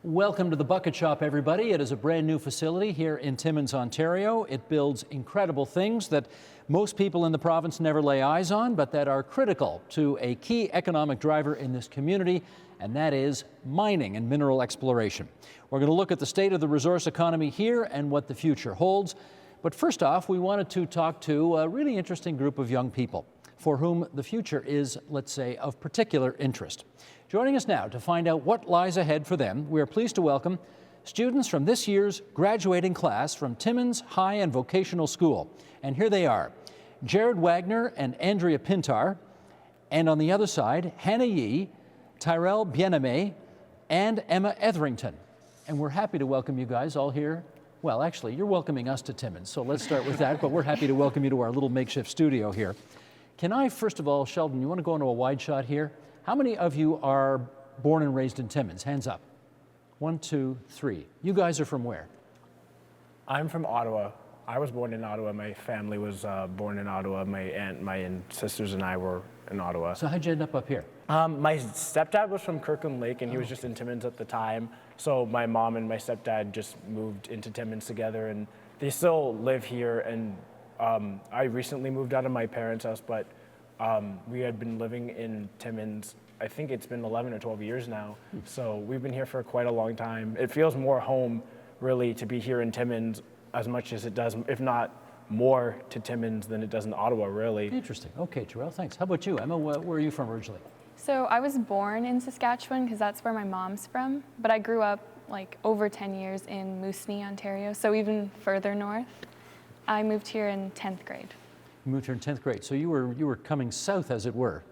Welcome to the Bucket Shop, everybody. It is a brand new facility here in Timmins, Ontario. It builds incredible things that most people in the province never lay eyes on, but that are critical to a key economic driver in this community, and that is mining and mineral exploration. We're going to look at the state of the resource economy here and what the future holds. But first off, we wanted to talk to a really interesting group of young people for whom the future is, let's say, of particular interest. Joining us now to find out what lies ahead for them, we are pleased to welcome students from this year's graduating class from Timmins High and Vocational School. And here they are, Jared Wagner and Andrea Pintar, and on the other side, Hannah Yee, Tyrell Bien-Aimé, and Emma Etherington. And we're happy to welcome you guys all here. Well, actually, you're welcoming us to Timmins, so let's start with that, but we're happy to welcome you to our little makeshift studio here. Can I, first of all, Sheldon, you want to go into a wide shot here? How many of you are born and raised in Timmins? Hands up. 1, 2, 3. You guys are from where? I'm from Ottawa. I was born in Ottawa. My family was born in Ottawa. My aunt, my sisters and I were in Ottawa. So how'd you end up here? My stepdad was from Kirkland Lake, and he was just in Timmins at the time. So my mom and my stepdad just moved into Timmins together, and they still live here. And I recently moved out of my parents' house, but we had been living in Timmins, I think it's been 11 or 12 years now. So we've been here for quite a long time. It feels more home, really, to be here in Timmins as much as it does, if not more to Timmins than it does in Ottawa, really. Interesting. Okay, Tyrell, thanks. How about you, Emma? Where are you from originally? So I was born in Saskatchewan because that's where my mom's from, but I grew up like over 10 years in Moosonee, Ontario, so even further north. I moved here in 10th grade. You moved here in 10th grade, so you were coming south, as it were.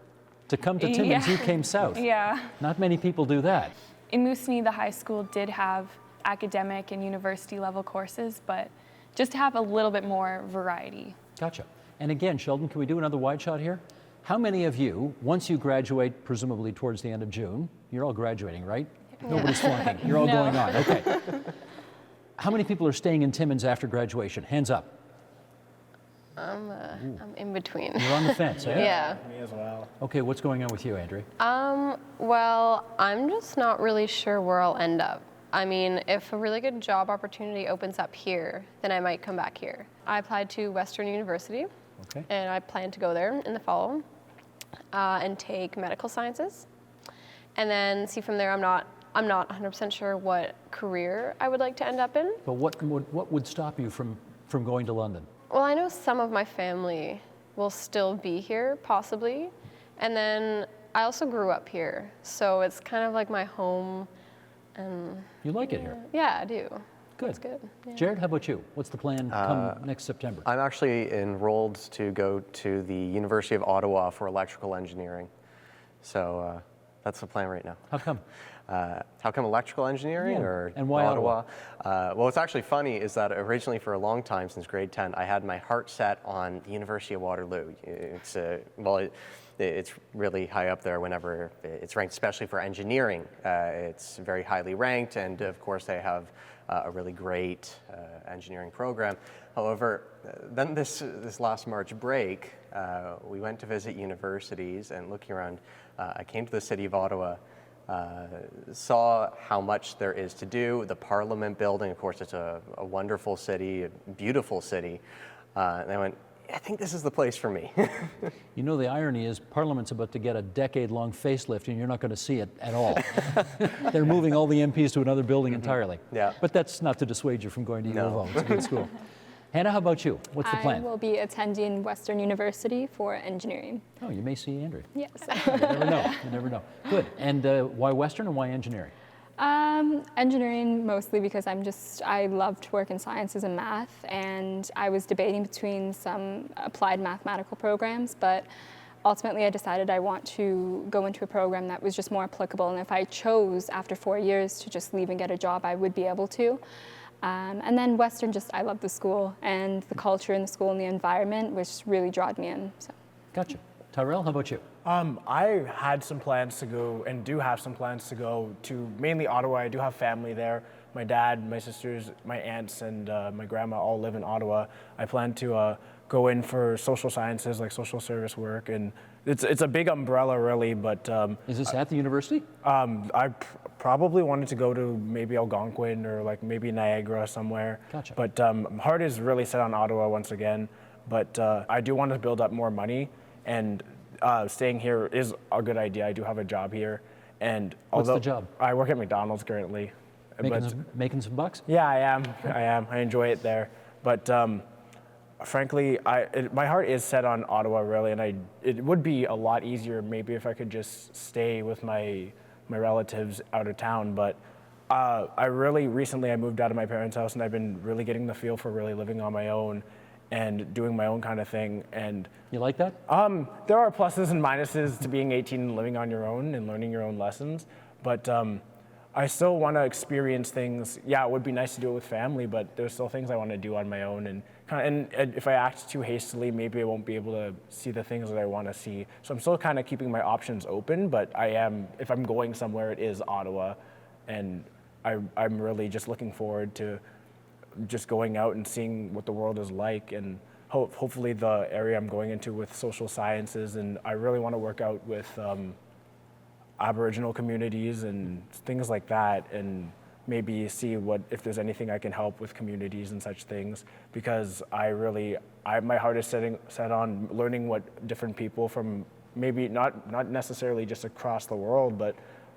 To come to Timmins, you came south. Yeah. Not many people do that. In Moosonee, the high school did have academic and university level courses, but just to have a little bit more variety. Gotcha. And again, Sheldon, can we do another wide shot here? How many of you, once you graduate, presumably towards the end of June, you're all graduating, right? Yeah. Nobody's flunking. You're all going on. Okay. How many people are staying in Timmins after graduation? Hands up. I'm in between. You're on the fence, eh? Yeah. Me as well. Okay, what's going on with you, Andrea? Well, I'm just not really sure where I'll end up. I mean, if a really good job opportunity opens up here, then I might come back here. I applied to Western University, okay, and I plan to go there in the fall and take medical sciences, and then see from there. I'm not 100% sure what career I would like to end up in. But what would stop you from going to London? Well, I know some of my family will still be here, possibly, and then I also grew up here, so it's kind of like my home. And you like it here? Yeah, I do. Good. It's good. Yeah. Jared, how about you? What's the plan come next September? I'm actually enrolled to go to the University of Ottawa for electrical engineering. So that's the plan right now. How come? How come electrical engineering, or and why Ottawa? Well, what's actually funny is that originally for a long time, since grade 10, I had my heart set on the University of Waterloo. It's it's really high up there whenever it's ranked, especially for engineering. It's very highly ranked, and of course they have a really great engineering program. However, then this last March break, we went to visit universities, and looking around, I came to the city of Ottawa, saw how much there is to do. The Parliament building, of course, it's a wonderful city, a beautiful city. And I went, I think this is the place for me. You know, the irony is Parliament's about to get a decade-long facelift, and you're not going to see it at all. They're moving all the MPs to another building entirely. Yeah. But that's not to dissuade you from going to U of O. It's a good school. Hannah, how about you? What's the plan? I will be attending Western University for engineering. Oh, you may see Andrea. Yes. You never know. You never know. Good. And why Western and why engineering? Engineering mostly because I love to work in sciences and math, and I was debating between some applied mathematical programs, but ultimately I decided I want to go into a program that was just more applicable, and if I chose after 4 years to just leave and get a job, I would be able to. And then Western, I love the school and the culture in the school and the environment, which really drawed me in. So. Gotcha. Tyrell, how about you? I had some plans to go, and do have some plans to go to mainly Ottawa. I do have family there. My dad, my sisters, my aunts, and my grandma all live in Ottawa. I plan to go in for social sciences, like social service work, and it's a big umbrella, really. But is this at the university? probably wanted to go to maybe Algonquin or like maybe Niagara somewhere. Gotcha. But heart is really set on Ottawa once again. But I do want to build up more money, and staying here is a good idea. I do have a job here, and What's although the job? I work at McDonald's currently. Making some bucks? Yeah, I am. I enjoy it there. But frankly, my heart is set on Ottawa, really, and it would be a lot easier maybe if I could just stay with my relatives out of town. But I really recently I moved out of my parents' house, and I've been really getting the feel for really living on my own and doing my own kind of thing. And You like that? there are pluses and minuses to being 18 and living on your own and learning your own lessons. But I still want to experience things. Yeah, it would be nice to do it with family, but there's still things I want to do on my own. And if I act too hastily, maybe I won't be able to see the things that I want to see. So I'm still kind of keeping my options open, but if I'm going somewhere, it is Ottawa. And I'm really just looking forward to just going out and seeing what the world is like, and hopefully the area I'm going into with social sciences, and I really want to work out with Aboriginal communities and things like that, and maybe see if there's anything I can help with communities and such things, because my heart is set on learning what different people from maybe not necessarily just across the world, but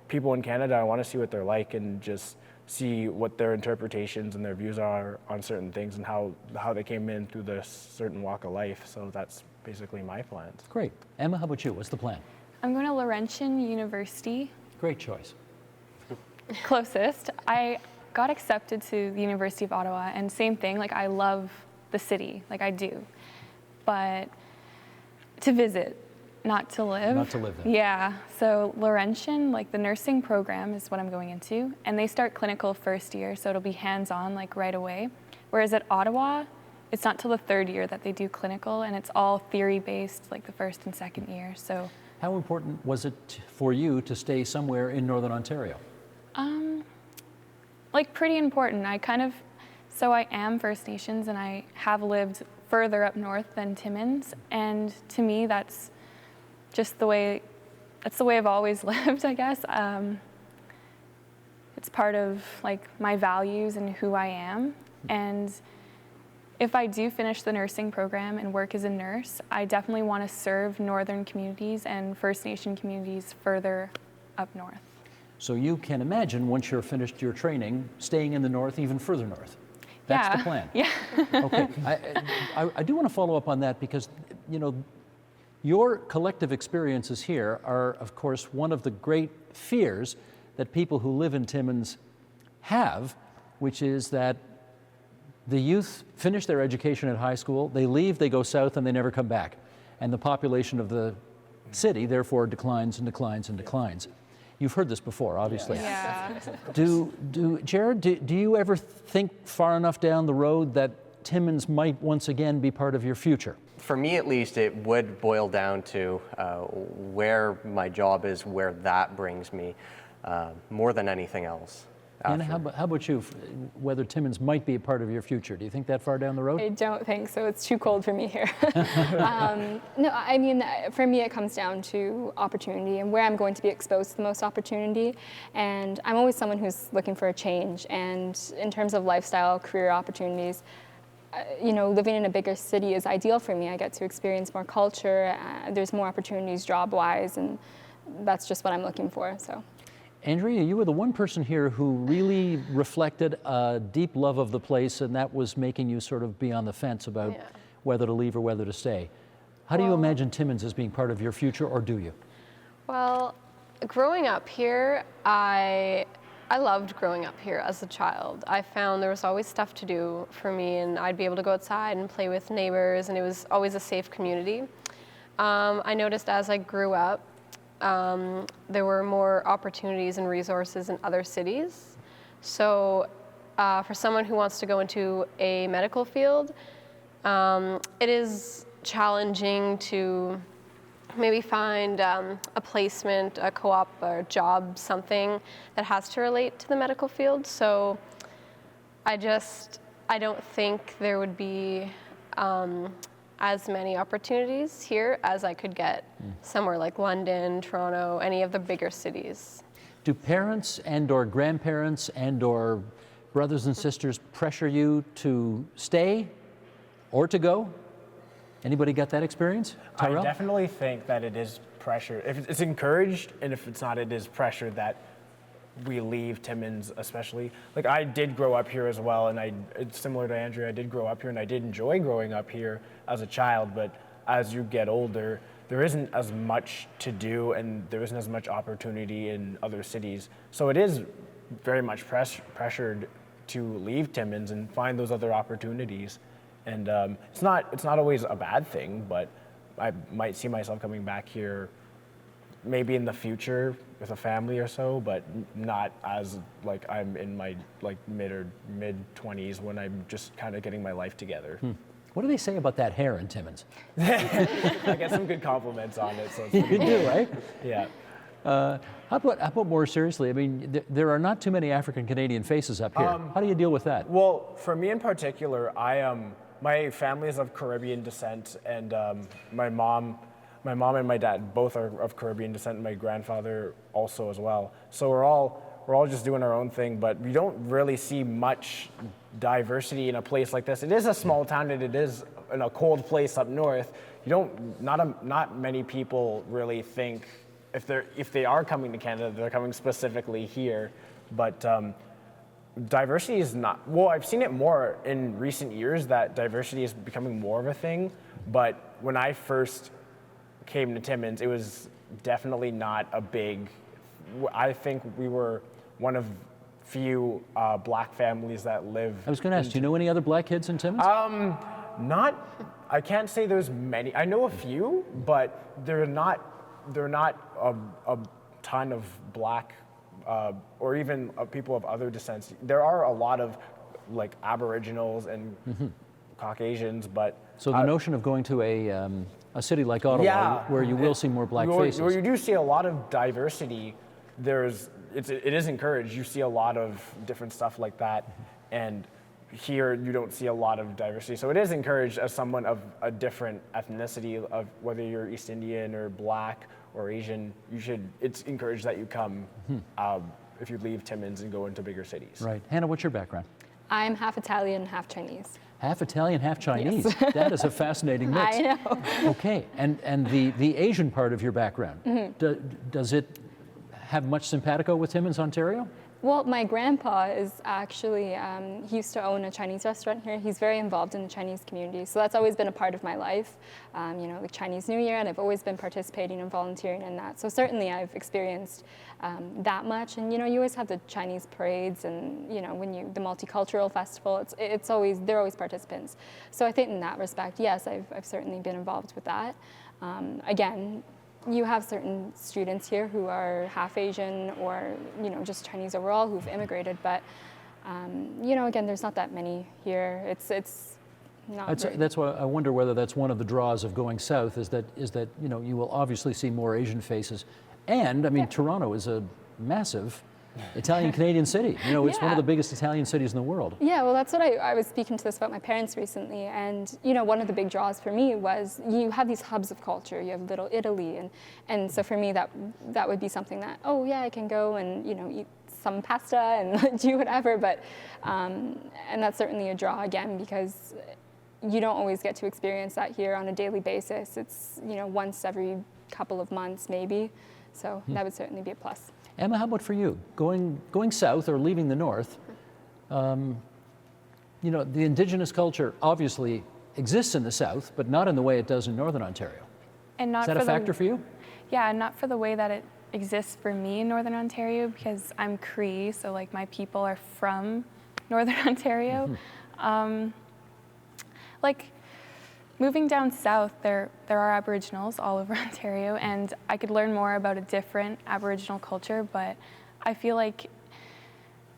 people in Canada, I want to see what they're like and just see what their interpretations and their views are on certain things and how they came in through this certain walk of life. So that's basically my plans. Great. Emma, how about you? What's the plan? I'm going to Laurentian University, Great choice. closest. I got accepted to the University of Ottawa, and same thing, like I love the city, like I do, but to visit, not to live. Not to live there. Yeah, so Laurentian, like the nursing program is what I'm going into, and they start clinical first year, so it'll be hands-on like right away. Whereas at Ottawa, it's not till the third year that they do clinical, and it's all theory-based like the first and second year, so. How important was it for you to stay somewhere in Northern Ontario? Like pretty important. So I am First Nations, and I have lived further up north than Timmins, and to me that's just the way I've always lived, I guess. It's part of like my values and who I am, and if I do finish the nursing program and work as a nurse, I definitely want to serve northern communities and First Nation communities further up north. So you can imagine, once you're finished your training, staying in the north, even further north. That's Yeah. the plan. Yeah. Okay. I do want to follow up on that because, your collective experiences here are, of course, one of the great fears that people who live in Timmins have, which is that the youth finish their education at high school, they leave, they go south, and they never come back. And the population of the city, therefore, declines and declines and declines. You've heard this before, obviously. Yeah. Jared, do you ever think far enough down the road that Timmins might once again be part of your future? For me, at least, it would boil down to where my job is, where that brings me, more than anything else. Anna, how about you? Whether Timmins might be a part of your future? Do you think that far down the road? I don't think so. It's too cold for me here. No, I mean, for me, it comes down to opportunity and where I'm going to be exposed to the most opportunity. And I'm always someone who's looking for a change. And in terms of lifestyle, career opportunities, living in a bigger city is ideal for me. I get to experience more culture. There's more opportunities job-wise, and that's just what I'm looking for. So. Andrea, you were the one person here who really reflected a deep love of the place, and that was making you sort of be on the fence about whether to leave or whether to stay. How do you imagine Timmins as being part of your future, or do you? Well, growing up here, I loved growing up here as a child. I found there was always stuff to do for me, and I'd be able to go outside and play with neighbors, and it was always a safe community. I noticed as I grew up, there were more opportunities and resources in other cities. So for someone who wants to go into a medical field, it is challenging to maybe find a placement, a co-op or job, something that has to relate to the medical field. So I don't think there would be as many opportunities here as I could get somewhere like London, Toronto, any of the bigger cities. do parents and or grandparents and or brothers and sisters pressure you to stay or to go? Anybody got that experience? Tyrell? I definitely think that it is pressure. If it's encouraged, and if it's not, it is pressure that we leave Timmins, especially. Like, I did grow up here as well, and it's similar to Andrea. I did grow up here, and I did enjoy growing up here as a child. But as you get older, there isn't as much to do, and there isn't as much opportunity in other cities. So it is very much pressured to leave Timmins and find those other opportunities. And it's not always a bad thing, but I might see myself coming back here maybe in the future with a family or so, but not as like I'm in my like mid 20s when I'm just kind of getting my life together. What do they say about that hair in Timmins? I get some good compliments on it. So it's You do, right? yeah. How about more seriously? I mean, there are not too many African Canadian faces up here. How do you deal with that? Well, for me in particular, my family is of Caribbean descent, and my mom and my dad both are of Caribbean descent, and my grandfather also as well. So we're all just doing our own thing, but we don't really see much diversity in a place like this. It is a small town, and it is in a cold place up north. Not many people really think if they are coming to Canada, they're coming specifically here, but. Diversity is not, well, I've seen it more in recent years that diversity is becoming more of a thing, but when I first came to Timmins, it was definitely not a big, I think we were one of few black families that live. I was going to ask, do you know any other black kids in Timmins? I can't say there's many. I know a few, but they're not a ton of black or even people of other descents. There are a lot of like Aboriginals and Caucasians, but so the notion of going to a city like Ottawa, where you will see more black faces. Where you do see a lot of diversity, it is encouraged. You see a lot of different stuff like that, and here you don't see a lot of diversity. So it is encouraged as someone of a different ethnicity, of whether you're East Indian or black or Asian, it's encouraged that you come if you leave Timmins and go into bigger cities. Right. Hannah, what's your background? I'm half Italian, half Chinese. Half Italian, half Chinese. Yes. That is a fascinating mix. I know. Okay, and the Asian part of your background, does it have much simpatico with Timmins, Ontario? Well, my grandpa is actually, he used to own a Chinese restaurant here. He's very involved in the Chinese community. So that's always been a part of my life, like Chinese New Year, and I've always been participating and volunteering in that. So certainly I've experienced that much. And, you always have the Chinese parades and, when the multicultural festival, they're always participants. So I think in that respect, yes, I've certainly been involved with that. Again, you have certain students here who are half Asian or, just Chinese overall who've immigrated, but, again, there's not that many here. It's not. That's why I wonder whether that's one of the draws of going south is that you will obviously see more Asian faces, and I mean Toronto is a massive Italian Canadian city. It's one of the biggest Italian cities in the world. Yeah, well, that's what I was speaking to this about my parents recently, and one of the big draws for me was you have these hubs of culture. You have Little Italy, and so for me that would be something that I can go and eat some pasta and do whatever, but and that's certainly a draw again because you don't always get to experience that here on a daily basis. It's once every couple of months maybe, so that would certainly be a plus. Emma, how about for you? Going south or leaving the north, the Indigenous culture obviously exists in the south, but not in the way it does in Northern Ontario. And not Is that a factor for you? Yeah, not for the way that it exists for me in Northern Ontario because I'm Cree, so like my people are from Northern Ontario. Moving down south, there are Aboriginals all over Ontario, and I could learn more about a different Aboriginal culture, but I feel like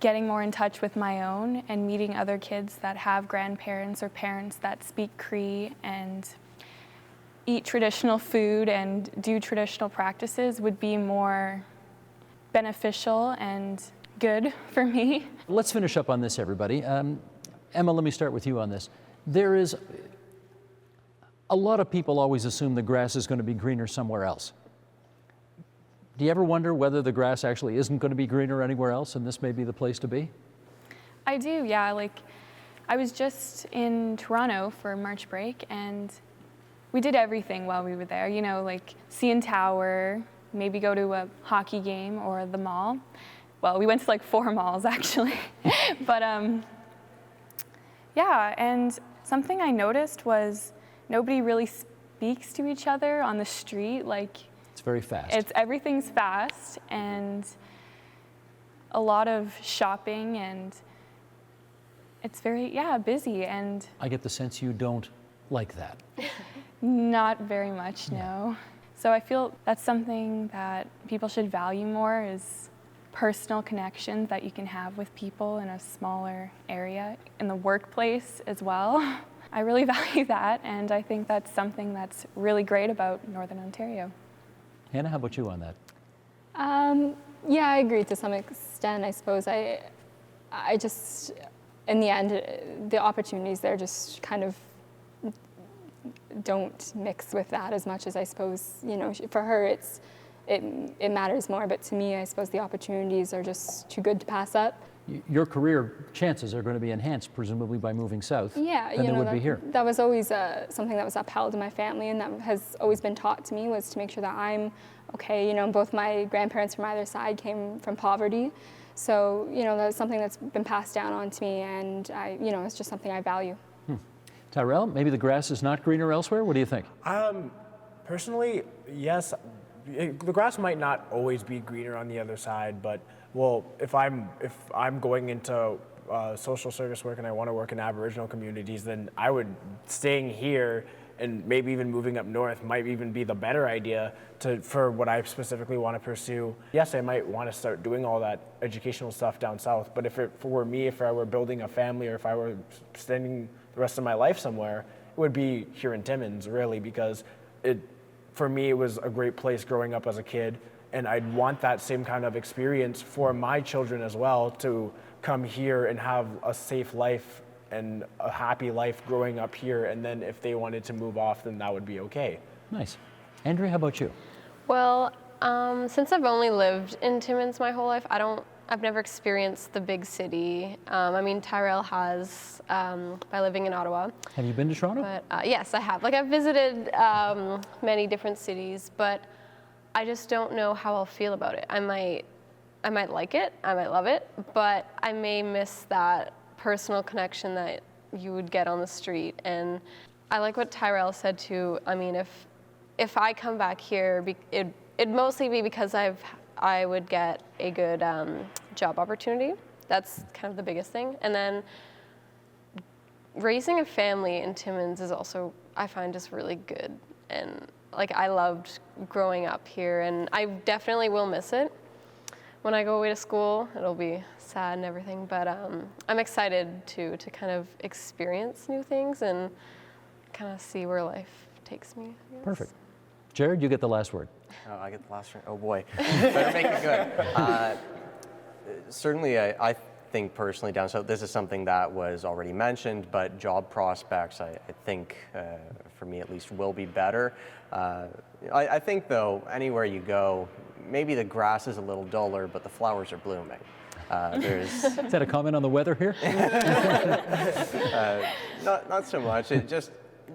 getting more in touch with my own and meeting other kids that have grandparents or parents that speak Cree and eat traditional food and do traditional practices would be more beneficial and good for me. Let's finish up on this, everybody. Emma, let me start with you on this. There is a lot of people always assume the grass is going to be greener somewhere else. Do you ever wonder whether the grass actually isn't going to be greener anywhere else and this may be the place to be? I do, yeah. Like, I was just in Toronto for March break, and we did everything while we were there. You know, like CN Tower, maybe go to a hockey game or the mall. Well, we went to like 4 malls actually. But yeah, and something I noticed was nobody really speaks to each other on the street. Like, It's very fast. everything's fast, and a lot of shopping, and it's very, busy, and I get the sense you don't like that. not very much, no. So I feel that's something that people should value more, is personal connections that you can have with people in a smaller area, in the workplace as well. I really value that, and I think that's something that's really great about Northern Ontario. Hannah, how about you on that? Yeah, I agree to some extent. I suppose I just, in the end, the opportunities there just kind of don't mix with that as much as I suppose, you know, for her it matters more, but to me, I suppose the opportunities are just too good to pass up. Your career chances are going to be enhanced, presumably, by moving south Yeah, than they would be here. That was always something that was upheld in my family, and that has always been taught to me, was to make sure that I'm okay. You know, both my grandparents from either side came from poverty, so you know that's something that's been passed down on to me, and it's just something I value. Tyrell, maybe the grass is not greener elsewhere? What do you think? Personally, yes. The grass might not always be greener on the other side, but well, if I'm going into social service work and I want to work in Aboriginal communities, then I would staying here and maybe even moving up north might even be the better idea for what I specifically want to pursue. Yes, I might want to start doing all that educational stuff down south, but if it were me, if I were building a family or if I were spending the rest of my life somewhere, it would be here in Timmins, really, because for me, it was a great place growing up as a kid, and I'd want that same kind of experience for my children as well, to come here and have a safe life and a happy life growing up here, and then if they wanted to move off, then that would be okay. Nice. Andrea, how about you? Well, since I've only lived in Timmins my whole life, I've never experienced the big city. I mean, Tyrell has, by living in Ottawa. Have you been to Toronto? But yes, I have. Like, I've visited many different cities, but I just don't know how I'll feel about it. I might like it, I might love it, but I may miss that personal connection that you would get on the street. And I like what Tyrell said too. I mean, if I come back here, it'd mostly be because I would get a good job opportunity. That's kind of the biggest thing. And then raising a family in Timmins is also, I find, just really good. And like, I loved growing up here, and I definitely will miss it. When I go away to school, it'll be sad and everything, but I'm excited to kind of experience new things and kind of see where life takes me. I guess. Perfect. Jared, you get the last word. Oh, I get the last one. Oh boy, better make it good. Certainly, I think personally down south, this is something that was already mentioned, but job prospects, I think, for me at least, will be better. I think though, anywhere you go, maybe the grass is a little duller, but the flowers are blooming. Is that a comment on the weather here? Not so much. It just,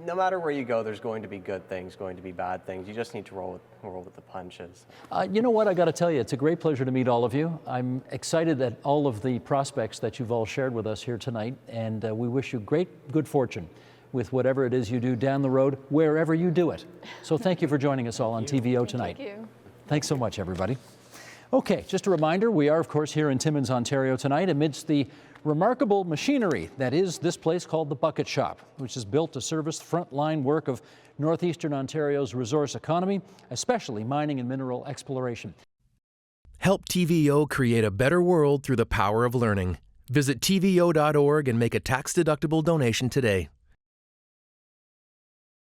no matter where you go, there's going to be good things, going to be bad things. You just need to roll with the punches. You know what, I got to tell you, it's a great pleasure to meet all of you. I'm excited at all of the prospects that you've all shared with us here tonight, and we wish you good fortune with whatever it is you do down the road, wherever you do it. So thank you for joining us all on TVO tonight. Thank you. Thanks so much, everybody. Okay, just a reminder, we are, of course, here in Timmins, Ontario tonight amidst the remarkable machinery that is this place called the Bucket Shop, which is built to service the frontline work of northeastern Ontario's resource economy, especially mining and mineral exploration. Help TVO create a better world through the power of learning. Visit TVO.org and make a tax-deductible donation today.